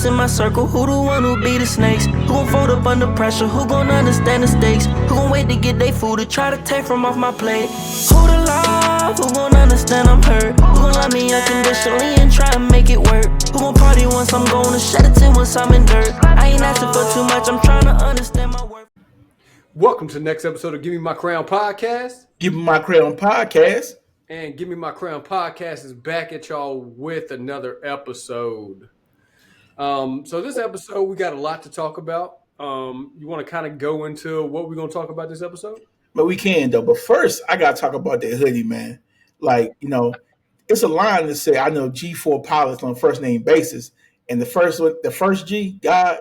closest in my circle? Who the one who be the snakes? Who gon' fold up under pressure? Who gon' understand the stakes? Who gon' wait to get their food to try to take from off my plate? Who the love? Who gon' understand I'm hurt? Who gon' love me unconditionally and try to make it work? Who gon' party once I'm gone and shed a tear once I'm in dirt? I ain't asking for too much, I'm trying to understand my worth. Welcome to the next episode of Give Me My Crown Podcast. Give Me My Crown Podcast. And Give Me My Crown Podcast is back at y'all with another episode. So this episode, we got a lot to talk about. You want to kind of go into what we're going to talk about this episode? But we can, though. But first, I got to talk about that hoodie, man. Like, you know, it's a line that say, I know G4 pilots on a first name basis. And the first G, God,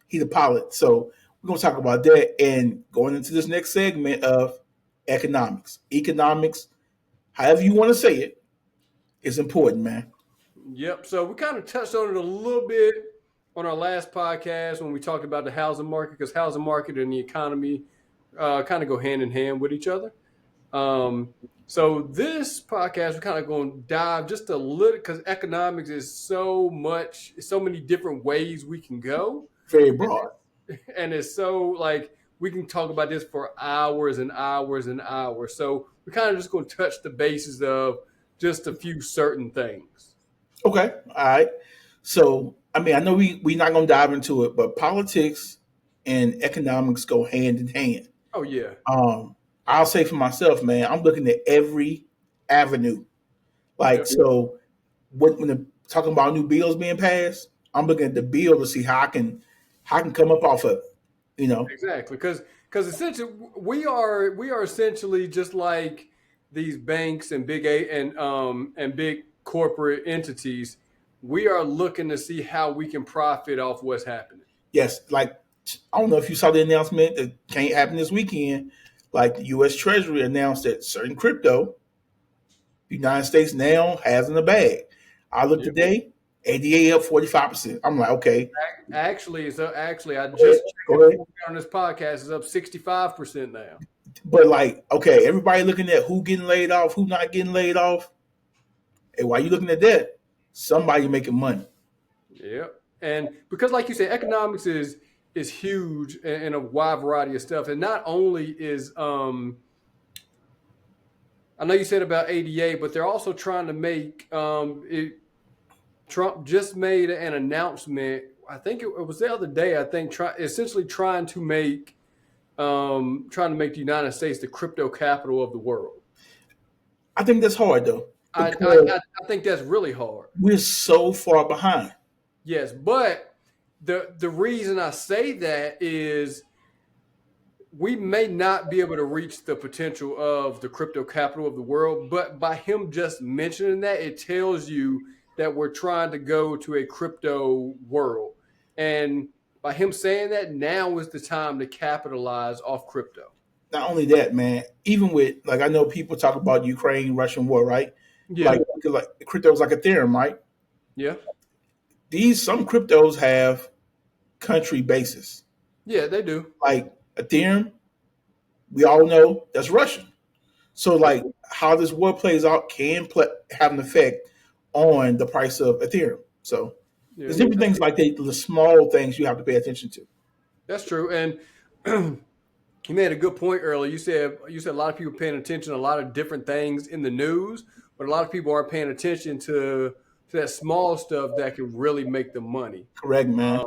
he the pilot. So we're going to talk about that and going into this next segment of economics. Economics, however you want to say it, is important, man. Yep. So we kind of touched on it a little bit on our last podcast when we talked about the housing market, because housing market and the economy kind of go hand in hand with each other. So this podcast, we're kind of going to dive just a little, because economics is so many different ways we can go. Very broad. And it's so like we can talk about this for hours and hours and hours. So we're kind of just going to touch the bases of just a few certain things. Okay. All right. So, I mean, I know we're not going to dive into it, but politics and economics go hand in hand. Oh, yeah. I'll say for myself, man, I'm looking at every avenue. Like, so when they're talking about new bills being passed, I'm looking at the bill to see how I can come up off of it, you know? Exactly. Because essentially we are essentially just like these banks and big corporate entities. We are looking to see how we can profit off what's happening. Yes. Like, I don't know if you saw the announcement that can't happen this weekend. Like the U.S. Treasury announced that certain crypto, the United States now has in the bag. I looked today, ADA up 45%. I'm like, okay. Actually, I just checked on this podcast. It's up 65% now. But like, okay, everybody looking at who getting laid off, who not getting laid off. Hey, why you looking at that? Somebody making money. Yeah, and because like you said, economics is huge in a wide variety of stuff. And not only is I know you said about ADA, but they're also trying to make Trump just made an announcement. I think it was the other day. I think essentially trying to make the United States the crypto capital of the world. I think that's hard though. I think that's really hard. We're so far behind. Yes, but the reason I say that is we may not be able to reach the potential of the crypto capital of the world, but by him just mentioning that, it tells you that we're trying to go to a crypto world. And by him saying that, now is the time to capitalize off crypto. Not only that, man, even with, like, I know people talk about Ukraine-Russian war, right? Yeah. Like cryptos like Ethereum, right? Yeah. Some cryptos have country bases. Yeah, they do. Like Ethereum, we all know that's Russian. So like how this war plays out can have an effect on the price of Ethereum. So there's different things like that, the small things you have to pay attention to. That's true. And you made a good point earlier. You said a lot of people paying attention to a lot of different things in the news, but a lot of people aren't paying attention to that small stuff that can really make them money. Correct, man.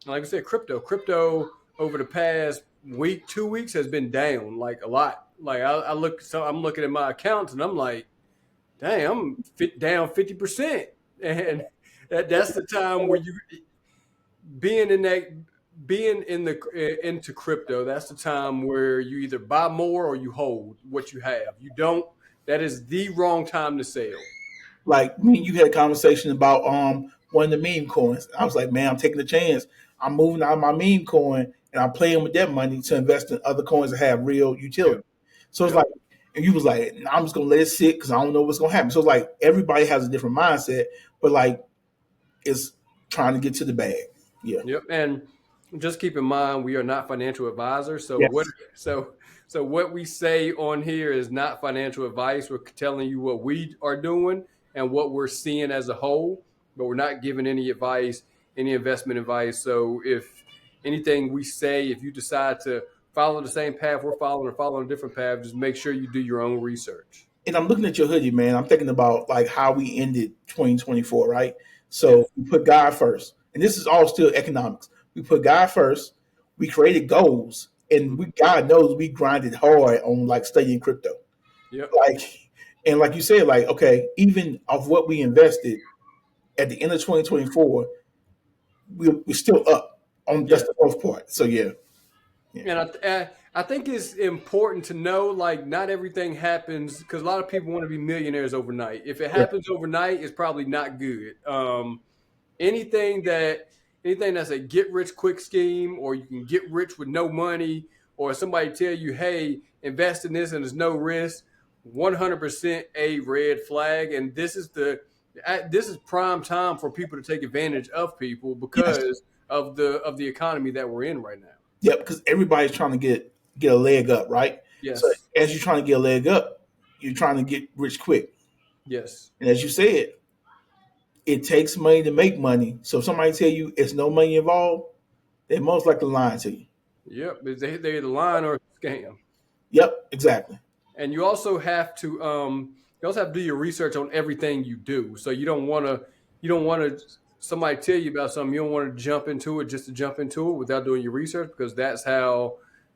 Like I said, crypto over the past week, 2 weeks has been down like a lot. Like I'm looking at my accounts and I'm like, dang, I'm down 50%. And that's the time where you into crypto, that's the time where you either buy more or you hold what you have. You don't, that is the wrong time to sell. Like me and you had a conversation about one of the meme coins. I was like, man, I'm taking a chance. I'm moving out of my meme coin and I'm playing with that money to invest in other coins that have real utility. So it's like, and you was like, I'm just gonna let it sit because I don't know what's gonna happen. So it's like everybody has a different mindset, but like it's trying to get to the bag. Yeah. Yep. And just keep in mind, we are not financial advisors. So what we say on here is not financial advice. We're telling you what we are doing and what we're seeing as a whole, but we're not giving any advice. any investment advice. So if anything we say, if you decide to follow the same path we're following or follow a different path, just make sure you do your own research. And I'm looking at your hoodie, man. I'm thinking about like how we ended 2024, right? Yes. So we put God first, and this is all still economics. We put God first. We created goals, and we God knows we grinded hard on like studying crypto, Yep. like and like you said, like okay, even of what we invested at the end of 2024, we're still up on Yeah. that's the growth part. So yeah, yeah, And I think it's important to know like not everything happens because a lot of people want to be millionaires overnight. If it yeah. happens overnight, it's probably not good. Anything that anything that's a get rich quick scheme, or you can get rich with no money, or somebody tell you, hey, invest in this and there's no risk, 100% a red flag. And this is prime time for people to take advantage of people Yes. because of the economy that we're in right now. Yeah, because everybody's trying to get a leg up, right? So Yes. as you're trying to get a leg up, you're trying to get rich quick. Yes. And as you said, it takes money to make money. So if somebody tell you it's no money involved, they're most likely lying to you. Yep. They're the line or scam. Yep, exactly. And you also have to do your research on everything you do. So you don't want to somebody tell you about something, you don't want to jump into it just to jump into it without doing your research because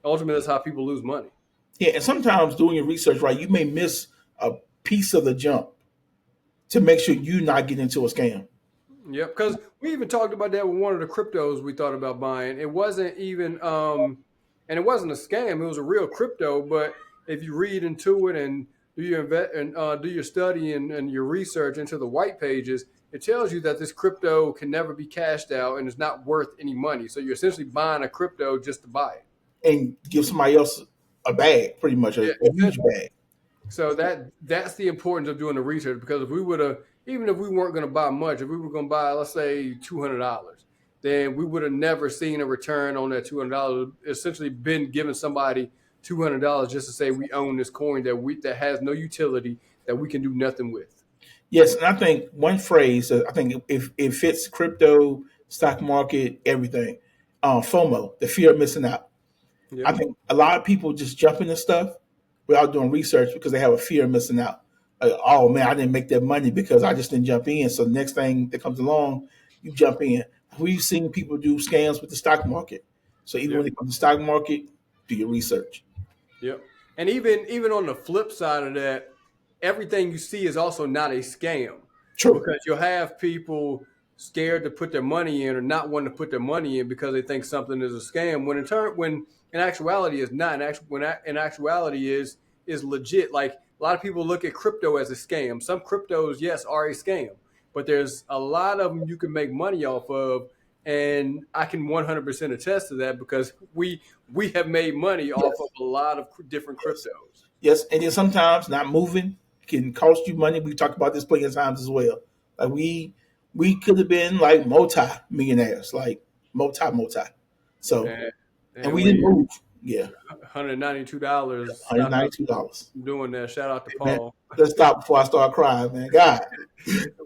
ultimately that's how people lose money. Yeah, and sometimes doing your research, right, you may miss a piece of the jump to make sure you not get into a scam. Yep, because we even talked about that with one of the cryptos we thought about buying. It wasn't even and it wasn't a scam, it was a real crypto, but if you read into it and do your study and your research into the white pages, it tells you that this crypto can never be cashed out and is not worth any money. So you're essentially buying a crypto just to buy it. And give somebody else a bag, pretty much a Yeah, huge bag. so that's the importance of doing the research because if we would have even if we weren't going to buy much, if we were going to buy let's say $200, then we would have never seen a return on that $200. Essentially, been giving somebody $200 just to say we own this coin that has no utility that we can do nothing with. Yes, and I think one phrase I think if it fits crypto, stock market, everything, FOMO, the fear of missing out. I Yep. think a lot of people just jump into stuff without doing research because they have a fear of missing out. Like, oh man, I didn't make that money because I just didn't jump in. So the next thing that comes along, you jump in. We've seen people do scams with the stock market. So even when Yep. it comes to stock market, do your research. Yep. And even on the flip side of that, everything you see is also not a scam True. because you'll have people scared to put their money in or not wanting to put their money in because they think something is a scam when in actuality is not in actuality is legit. Like a lot of people look at crypto as a scam. Some cryptos, yes, are a scam, but there's a lot of them you can make money off of. And I can 100% attest to that because we have made money off Yes. of a lot of different Yes. cryptos. Yes. And then sometimes not moving can cost you money. We've talked about this plenty of times as well. Like we could have been like multi millionaires, like multi. So And, and and we didn't we move. Yeah. $192 stopped us $192. from doing that. Shout out to Man, Paul. let's stop before I start crying, man. God.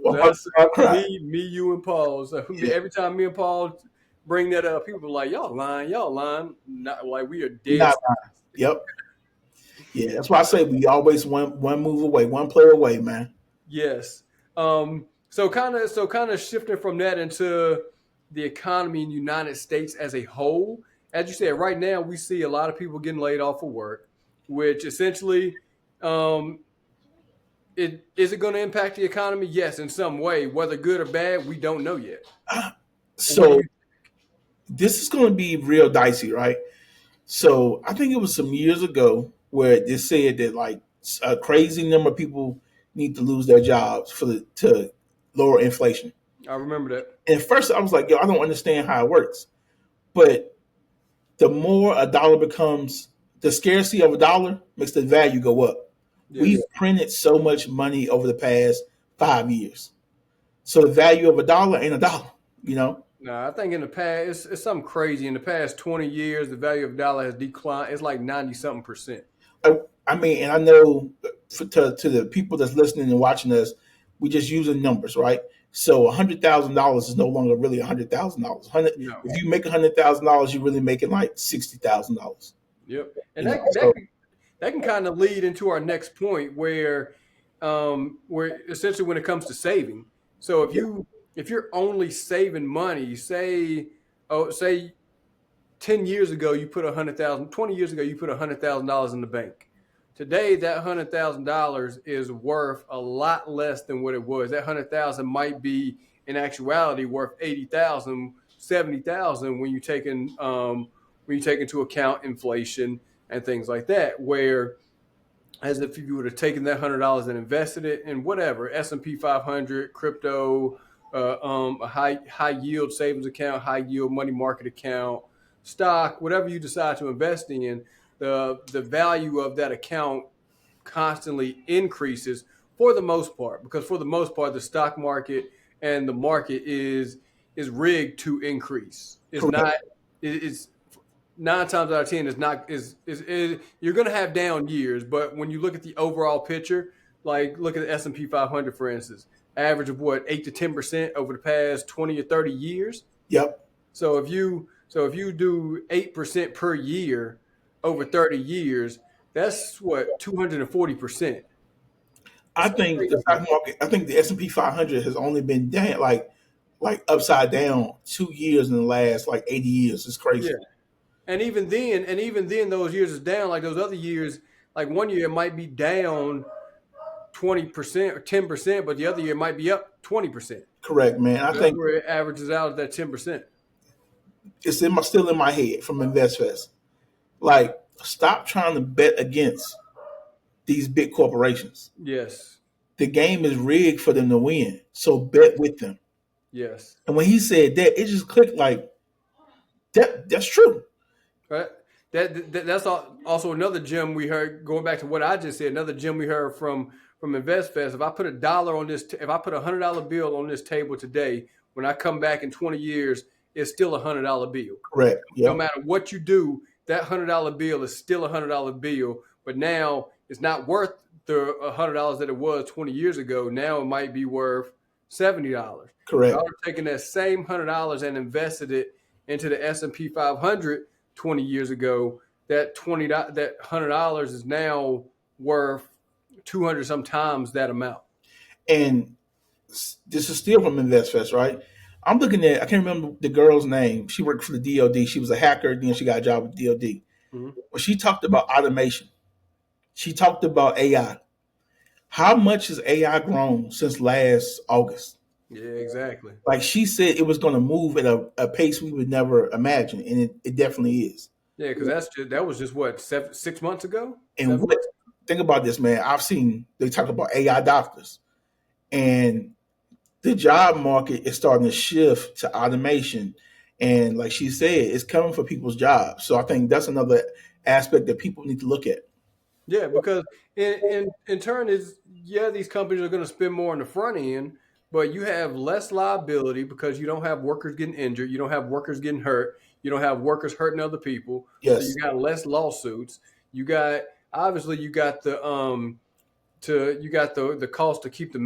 Well, Before I that's start crying. me, you, and Paul. So Yeah. every time me and Paul bring that up, people are like, y'all lying. Not like we are We're dead. not lying. Yep. Yeah. That's why I say we always one move away, one player away, man. Yes. So kind of shifting from that into the economy in the United States as a whole. As you said, right now we see a lot of people getting laid off of work, which essentially, um, it going to impact the economy? Yes, in some way. Whether good or bad, we don't know yet. What do So you? this is gonna be real dicey, right? So I think it was some years ago where they said that like a crazy number of people need to lose their jobs to lower inflation. I remember that. And at first I was like, yo, I don't understand how it works. But the more a dollar becomes, the scarcity of a dollar makes the value go up. We've Yes. printed so much money over the past 5 years. So the value of a dollar ain't a dollar, you know? No, I think in the past it's something crazy. In the past 20 years, the value of the dollar has declined. It's like 90 something percent. I mean, and I know to the people that's listening and watching us, we just using numbers, right? So $100,000 is no longer really $100,000. No. If you make $100,000, you're really making like $60,000. Yep. And You know, so that can kind of lead into our next point where essentially when it comes to saving. So if you're only saving money, say 10 years ago you put 100,000, 20 years ago you put $100,000 in the bank. Today that $100,000 is worth a lot less than what it was. That 100,000 might be in actuality worth 80,000, 70,000 when you take into account inflation and things like that. Where as if you would have taken that $100 and invested it in whatever S&P 500, crypto, a high yield savings account, high yield money market account, stock, whatever you decide to invest in, the value of that account constantly increases for the most part, because for the most part the stock market and the market is rigged to increase. It's correct. not. It's 9 times out of 10 is not is you're going to have down years, but when you look at the overall picture, like look at the S&P 500 for instance, average of what 8 to 10% over the past 20 or 30 years. Yep. So if you do 8% per year over 30 years, that's what 240%. I think the stock market. I think the S&P 500 has only been down like upside down 2 years in the last like 80 years. It's crazy. Yeah. And even then, those years is down. Like those other years, like one year it might be down 20% or 10%, but the other year might be up 20%. Correct, man. I That's think where it averages out at that 10%. it's still in my head from InvestFest. Like, stop trying to bet against these big corporations. Yes, The game is rigged for them to win, so bet with them. yes. And when he said that, it just clicked like that. That's true. Right. That's also another gem we heard. Going back to what I just said, another gem we heard from InvestFest. If I put if I put $100 bill on this table today, when I come back in 20 years, it's still $100 bill. Correct. No Yep. matter what you do, that $100 bill is still $100 bill. But now it's not worth the $100 that it was 20 years ago. Now it might be worth $70. If Correct. I would have taken that same $100 and invested it into the S&P 500 20 years ago, that $100 is now worth 200 sometimes that amount. And this is still from InvestFest, right? I'm looking at. I can't remember the girl's name. She worked for the DoD. She was a hacker. Then she got a job with the DoD. Mm-hmm. Well, she talked about automation. She talked about AI. How much has AI grown since last August? Yeah, exactly. Like she said, it was going to move at a pace we would never imagine, and it definitely is. Yeah, because that was just what 6 months ago. And think about this, man. They talk about AI doctors, and the job market is starting to shift to automation. And like she said, it's coming for people's jobs. So I think that's another aspect that people need to look at. Yeah, because in turn these companies are going to spend more on the front end, but you have less liability because you don't have workers getting injured, you don't have workers getting hurt, you don't have workers hurting other people. Yes. So you got less lawsuits. You got the cost to keep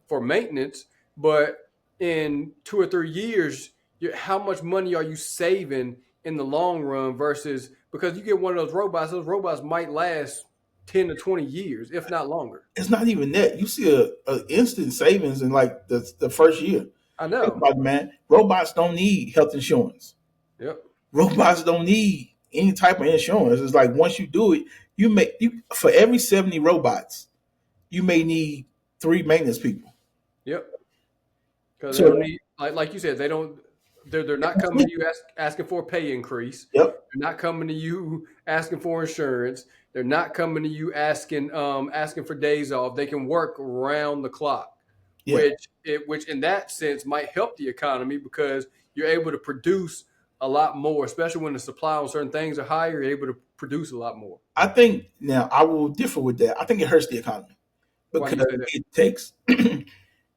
for maintenance, but in 2 or 3 years, how much money are you saving in the long run versus because you get one of those robots might last 10 to 20 years, if not longer. It's not even that. You see a instant savings in like the first year. I know. Think about it, man. Robots don't need health insurance. Yep. Robots don't need any type of insurance. It's like once you do it, for every 70 robots, you may need 3 maintenance people. Yep. Because they don't need, like you said, they're not coming to you asking for a pay increase. Yep. They're not coming to you asking for insurance. They're not coming to you asking for days off. They can work around the clock, Yeah. which in that sense might help the economy because you're able to produce a lot more, especially when the supply on certain things are higher. You're able to produce a lot more. I think now I will differ with that. I think it hurts the economy Why because you say that? it takes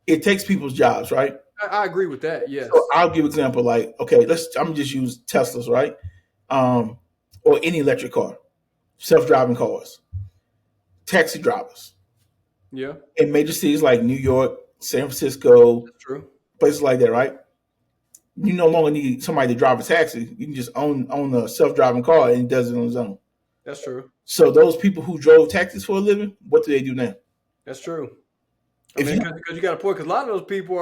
it takes people's jobs, right? I agree with that. Yes. So I'll give an example. Like, okay, I'm just use Teslas, right? Or any electric car, self-driving cars, taxi drivers Yeah. in major cities like New York, San Francisco, That's true. places like that, right? You no longer need somebody to drive a taxi. You can just own a self driving car and it does it on its own. That's true. So those people who drove taxis for a living, what do they do now? That's true. If you, Because you got a point. Because a lot of those people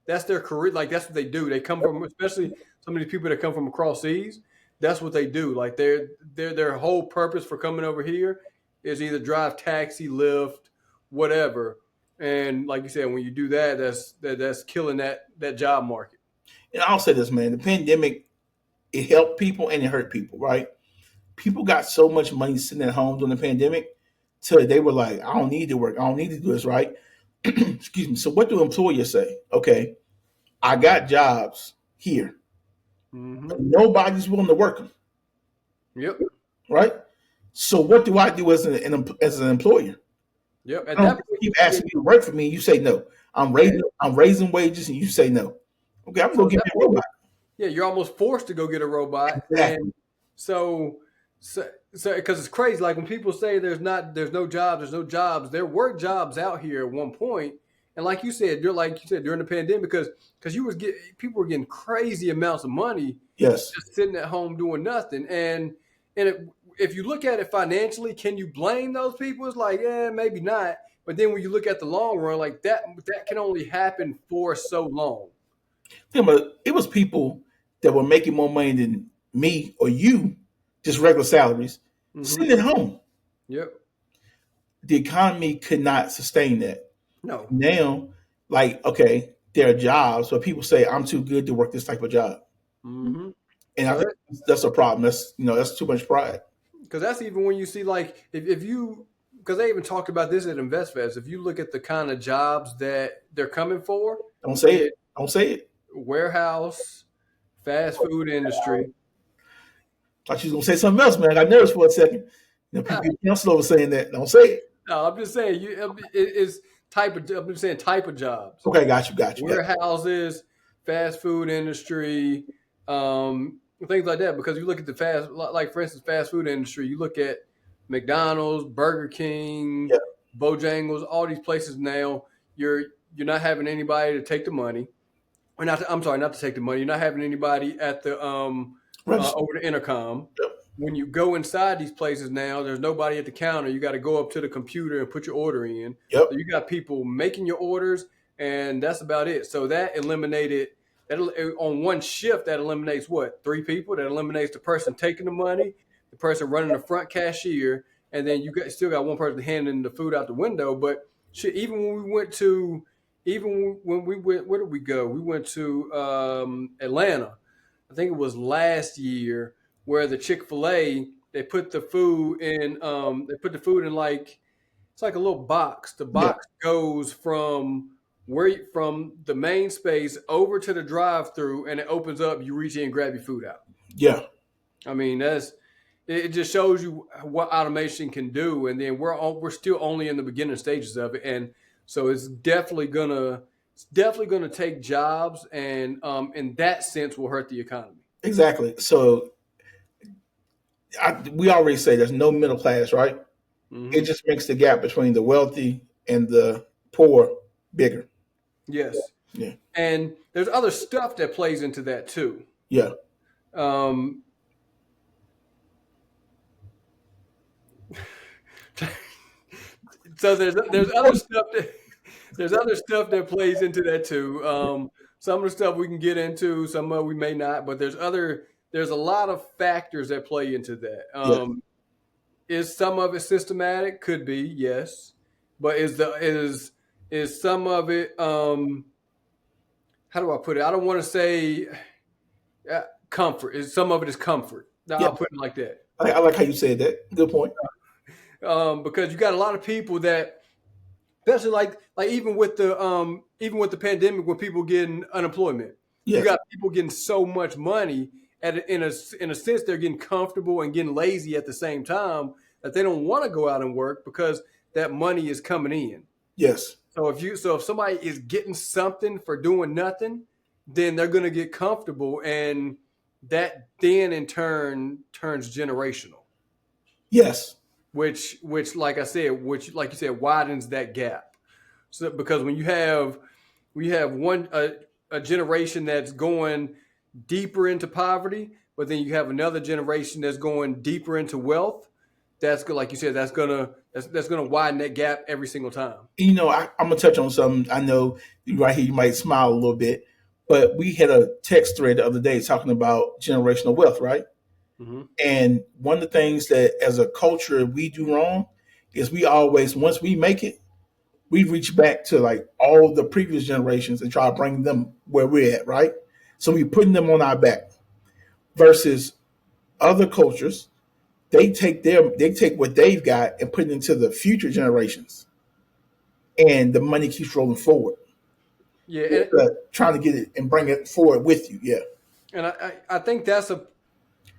that's their career. Like that's what they do. They come from, especially some of these people that come from across seas. That's what they do. Like their whole purpose for coming over here is either drive taxi, Lyft, whatever. And like you said, when you do that, that's killing that job market. and I'll say this, man, the pandemic, it helped people and it hurt people, right? People got so much money sitting at home during the pandemic, so they were like, I don't need to work. I don't need to do this, right? Excuse me. So what do employers say? Okay, I got jobs here. Mm-hmm. Nobody's willing to work them, Yep. right? So what do I do as an employer? Yep. I At don't that point, keep asking you to work for me. You say no. I'm raising wages, and you say no. Okay, I'm gonna get me a robot. yeah, you're almost forced to go get a robot. Exactly. And so because it's crazy. Like when people say there's no jobs. There were jobs out here at one point, and like you said during the pandemic, because people were getting crazy amounts of money Yes. just sitting at home doing nothing. And if you look at it financially, can you blame those people? It's like, yeah, maybe not. But then when you look at the long run, like that can only happen for so long. Yeah, but it was people that were making more money than me or you, just regular salaries, sitting at home. Yep. The economy could not sustain that. No. Now, like, okay, there are jobs, but people say I'm too good to work this type of job, Mm-hmm. and I think that's a problem. That's too much pride. Because that's even when you see like if you because they even talked about this at InvestFest. If you look at the kind of jobs that they're coming for, Don't say it. Don't say it. warehouse, fast food industry. Thought you was gonna say something else, man. I got nervous for a second. People get canceled over saying that. Don't say it. No, I'm just saying it's I'm just saying type of jobs. Okay, got you. Warehouses, fast food industry, things like that. Because you look at like for instance, fast food industry. You look at McDonald's, Burger King, Yeah. Bojangles, all these places now. You're not having anybody to take the money, or not. I'm sorry, not to take the money. You're not having anybody at the over the intercom. Yep. When you go inside these places now, there's nobody at the counter. You got to go up to the computer and put your order in. Yep. So you got people making your orders, and that's about it. So that eliminated on one shift. That eliminates what? 3 people. That eliminates the person taking the money, the person running the front cashier, and then still got one person handing the food out the window. But shit, even when we went, where did we go? We went to Atlanta. I think it was last year, where the Chick-fil-A, they put the food in like, it's like a little box. The box goes from the main space over to the drive-through, and it opens up. You reach in and grab your food out. Yeah. I mean, it just shows you what automation can do, and then we're still only in the beginning stages of it, and so it's definitely gonna take jobs, and in that sense will hurt the economy. Exactly. So we already say there's no middle class, right? Mm-hmm. It just makes the gap between the wealthy and the poor bigger. Yes. Yeah. And there's other stuff that plays into that too. Yeah. So there's other stuff that plays into that too. Some of the stuff we can get into, some of we may not, but there's a lot of factors that play into that. Is some of it systematic? Could be, yes. But is some of it how do I put it? I don't want to say comfort. Some of it is comfort. I'll put it like that. I like how you said that. Good point. Because you got a lot of people that, especially like even with the pandemic, when people getting unemployment, you got people getting so much money in a sense they're getting comfortable and getting lazy at the same time that they don't want to go out and work because that money is coming in. Yes. So if somebody is getting something for doing nothing, then they're going to get comfortable, and that then in turn turns generational. Yes. Which like you said, widens that gap. So because when you have one a generation that's going deeper into poverty, but then you have another generation that's going deeper into wealth. That's good, like you said. That's gonna widen that gap every single time. I'm gonna touch on something. I know right here you might smile a little bit, but we had a text thread the other day talking about generational wealth, right? Hmm. And one of the things that as a culture we do wrong is we always, once we make it, we reach back to like all the previous generations and try to bring them where we're at, right? So we putting them on our back versus other cultures. They take what they've got and put it into the future generations, and the money keeps rolling forward. Yeah, and Trying to get it and bring it forward with you. Yeah. I think that's a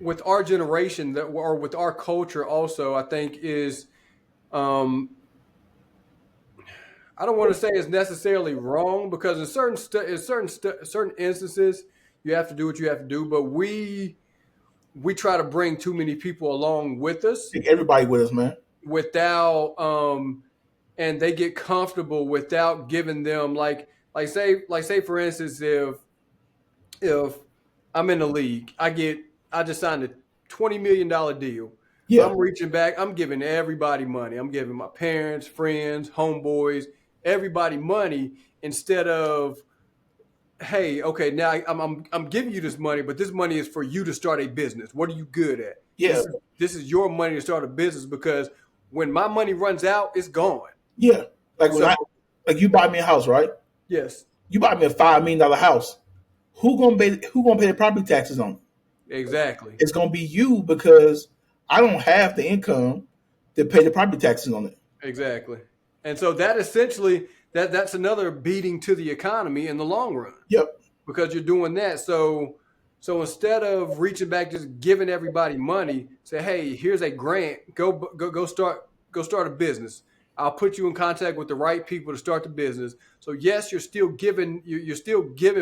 with our generation that or with our culture also. I think is um, I don't want to say it's necessarily wrong because in certain instances you have to do what you have to do, but we try to bring too many people along with us Take everybody with us, man. without and they get comfortable without giving them like say for instance if I'm in the league, I just signed a $20 million deal. Yeah. I'm reaching back. I'm giving everybody money. I'm giving my parents, friends, homeboys, everybody money instead of, hey, okay, now I'm giving you this money, but this money is for you to start a business. What are you good at? Yeah. This is your money to start a business because when my money runs out, it's gone. Yeah. Like when So like you buy me a house, right? yes, You buy me a $5 million house. Who gonna pay the property taxes on it? exactly. It's gonna be you because I don't have the income to pay the property taxes on it. Exactly. And so that essentially that's another beating to the economy in the long run Yep. because you're doing that. So instead of reaching back just giving everybody money, say, "Hey, here's a grant. Go start a business. I'll put you in contact with the right people to start the business." So yes, you're still giving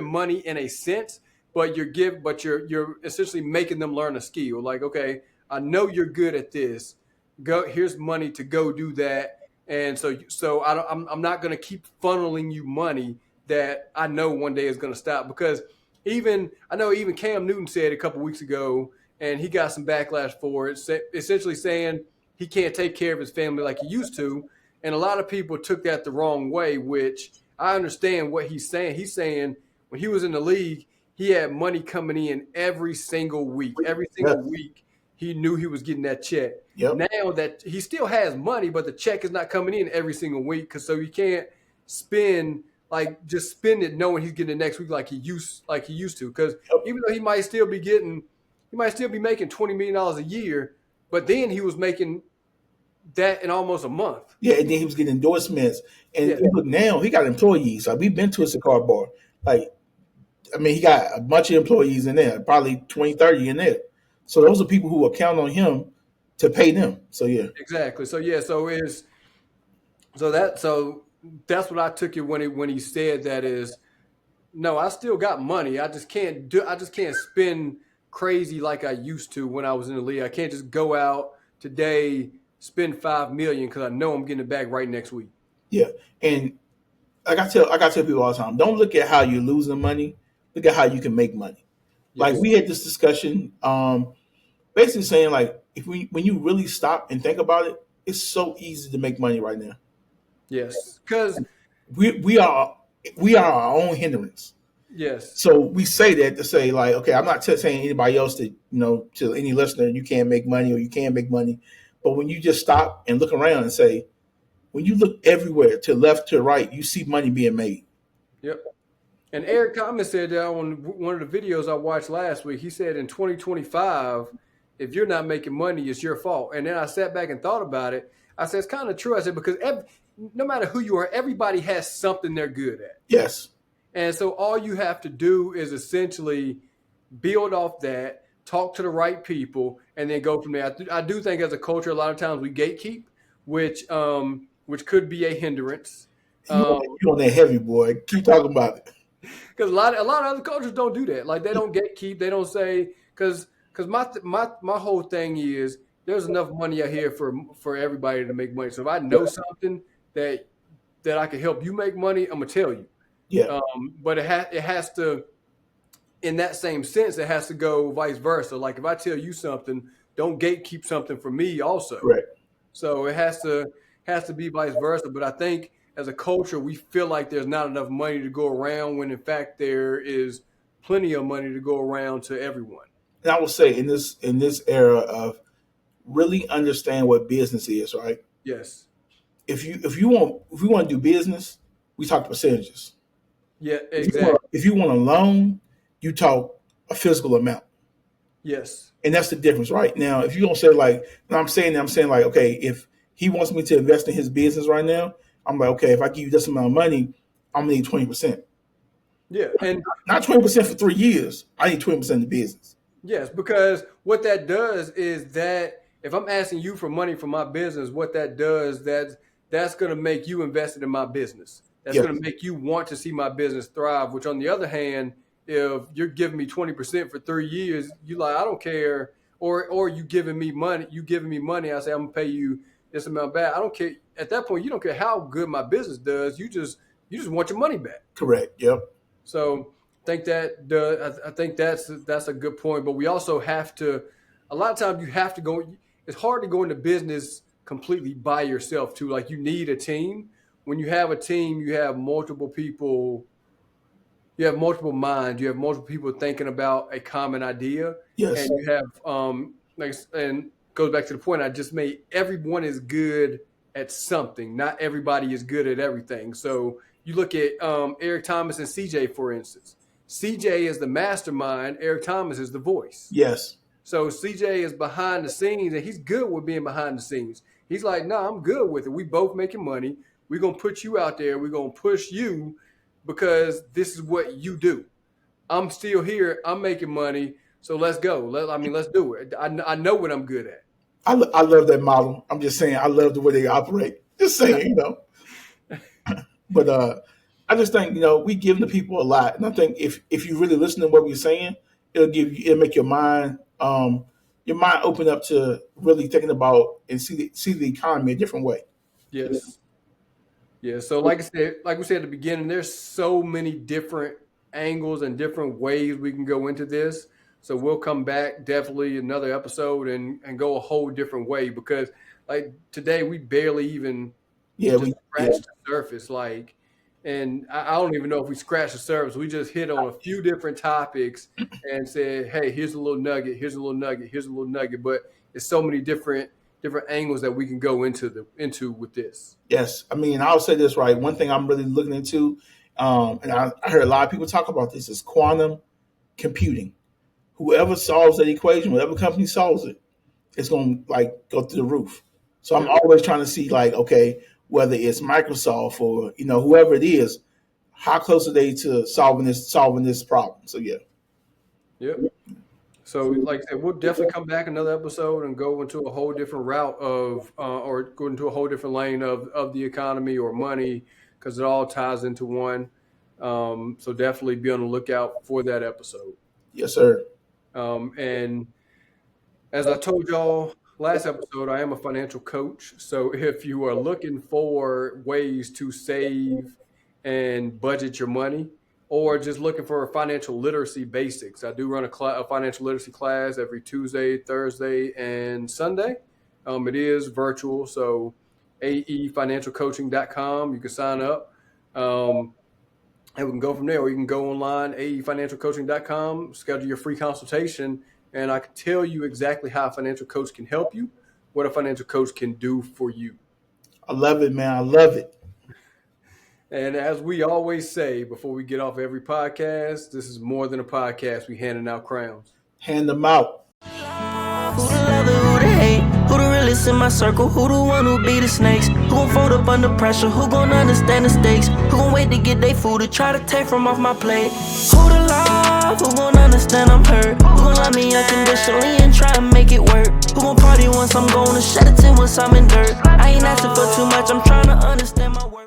money in a sense, but you're essentially making them learn a skill. Like, okay, I know you're good at this. Go Here's money to go do that. And so I'm not going to keep funneling you money that I know one day is going to stop because even Cam Newton said a couple weeks ago, and he got some backlash for it, essentially saying he can't take care of his family like he used to, and a lot of people took that the wrong way. Which I understand what he's saying. He's saying when he was in the league, he had money coming in every single week. Every Yes. single week, he knew he was getting that check. Yep. Now that he still has money, but the check is not coming in every single week because so you can't spend it knowing he's getting it next week like he used to. Because Yep. even though he might still be making $20 million a year, but then he was making that in almost a month. Yeah, and then he was getting endorsements. And Yeah, look, now he got employees. Like we've been to a cigar bar. Like, I mean, he got a bunch of employees in there, probably 20, 30 in there. So those are people who will count on him to pay them. So yeah. exactly. So yeah, so that's what I took it when he said that is no, I still got money. I just can't spend crazy like I used to when I was in the league. I can't just go out today, spend 5 million because I know I'm getting it back right next week. Yeah. And I got to tell people all the time, don't look at how you're losing money. Look at how you can make money. Like Yes. we had this discussion, basically saying like when you really stop and think about it, it's so easy to make money right now. Yes. Because We are our own hindrance. yes. So we say that to say like, okay, I'm not saying anybody else that to any listener you can't make money or you can make money, but when you just stop and look around and say, when you look everywhere to left to right, you see money being made. Yep. And Eric Thomas said that on one of the videos I watched last week. He said in 2025, if you're not making money, it's your fault. And then I sat back and thought about it. I said, it's kind of true. I said, because no matter who you are, everybody has something they're good at. Yes. And so all you have to do is essentially build off that, talk to the right people, and then go from there. I do think as a culture, a lot of times we gatekeep, which could be a hindrance. You on that heavy, boy. Keep talking about it. Because a lot of other cultures don't do that. Like they don't gatekeep. They don't say because my whole thing is there's enough money out here for everybody to make money. So if I know something that I can help you make money, I'm gonna tell you. Yeah. But it has to, in that same sense, it has to go vice versa. Like if I tell you something, don't gatekeep something from me also. Correct. So it has to be vice versa. But I think as a culture, we feel like there's not enough money to go around when in fact there is plenty of money to go around to everyone. And I would say in this era of really understand what business is, right? Yes. If you want to do business, we talk percentages. Yeah, exactly. If you want a loan, you talk a physical amount. Yes. And that's the difference, right? Now, if you don't say like, I'm saying like, okay, if he wants me to invest in his business right now, I'm like, okay, if I give you this amount of money, I'm gonna need 20%. Yeah, and not 20% for 3 years. I need 20% of the business. Yes, because what that does is that if I'm asking you for money for my business, what that does, that's going to make you invested in my business. That's Yes. going to make you want to see my business thrive. Which, on the other hand, if you're giving me 20% for 3 years, you like, I don't care, or you giving me money, I say I'm gonna pay you this amount back. I don't care. At that point, you don't care how good my business does. You just want your money back. Correct. Yep. So I think that's a good point. But we also have to. A lot of times you have to go. It's hard to go into business completely by yourself too. Like you need a team. When you have a team, you have multiple people. You have multiple minds. You have multiple people thinking about a common idea. Yes. And you have and goes back to the point I just made. Everyone is good at something. Not everybody is good at everything. So you look at Eric Thomas and CJ, for instance. CJ is the mastermind. Eric Thomas is the voice. Yes. So CJ is behind the scenes, and he's good with being behind the scenes. He's like, no, I'm good with it. We both making money. We're going to put you out there. We're going to push you because this is what you do. I'm still here. I'm making money. So let's go. Let's do it. I know what I'm good at. I love that model. I'm just saying, I love the way they operate. Just saying, But I just think, we give the people a lot. And I think if you really listen to what we're saying, it'll make your mind open up to really thinking about and see the economy a different way. Yes. Yeah. So like we said at the beginning, there's so many different angles and different ways we can go into this. So we'll come back definitely another episode and go a whole different way, because like today we barely even scratched the surface. And I don't even know if we scratched the surface. We just hit on a few different topics and said, hey, here's a little nugget, here's a little nugget, here's a little nugget. But it's so many different angles that we can go into with this. Yes. I mean, I'll say this, right? One thing I'm really looking into, and I heard a lot of people talk about this, is quantum computing. Whoever solves that equation, whatever company solves it, it's going to go through the roof. So I'm always trying to see okay, whether it's Microsoft or whoever it is, how close are they to solving this problem? So yeah. Yep. So like I said, we'll definitely come back another episode and go into a whole different route of or go into a whole different lane of the economy or money, because it all ties into one. So definitely be on the lookout for that episode. Yes, sir. And as I told y'all last episode, I am a financial coach. So if you are looking for ways to save and budget your money, or just looking for financial literacy basics, I do run a financial literacy class every Tuesday, Thursday, and Sunday. It is virtual, so aefinancialcoaching.com. You can sign up. And we can go from there, or you can go online, aefinancialcoaching.com, schedule your free consultation, and I can tell you exactly how a financial coach can help you, what a financial coach can do for you. I love it, man. I love it. And as we always say before we get off every podcast, this is more than a podcast. We handing out crowns. Hand them out. Who the lover, who the hate? Who the realest in my circle? Who the one who be the snakes? Who gon' fold up under pressure? Who gon' understand the stakes? Who gon' wait to get they food to try to take from off my plate? Who the love? Who gon' understand I'm hurt? Who gon' love me unconditionally and try to make it work? Who gon' party once I'm gone and shed a tear once I'm in dirt? I ain't asking for too much, I'm trying to understand my worth.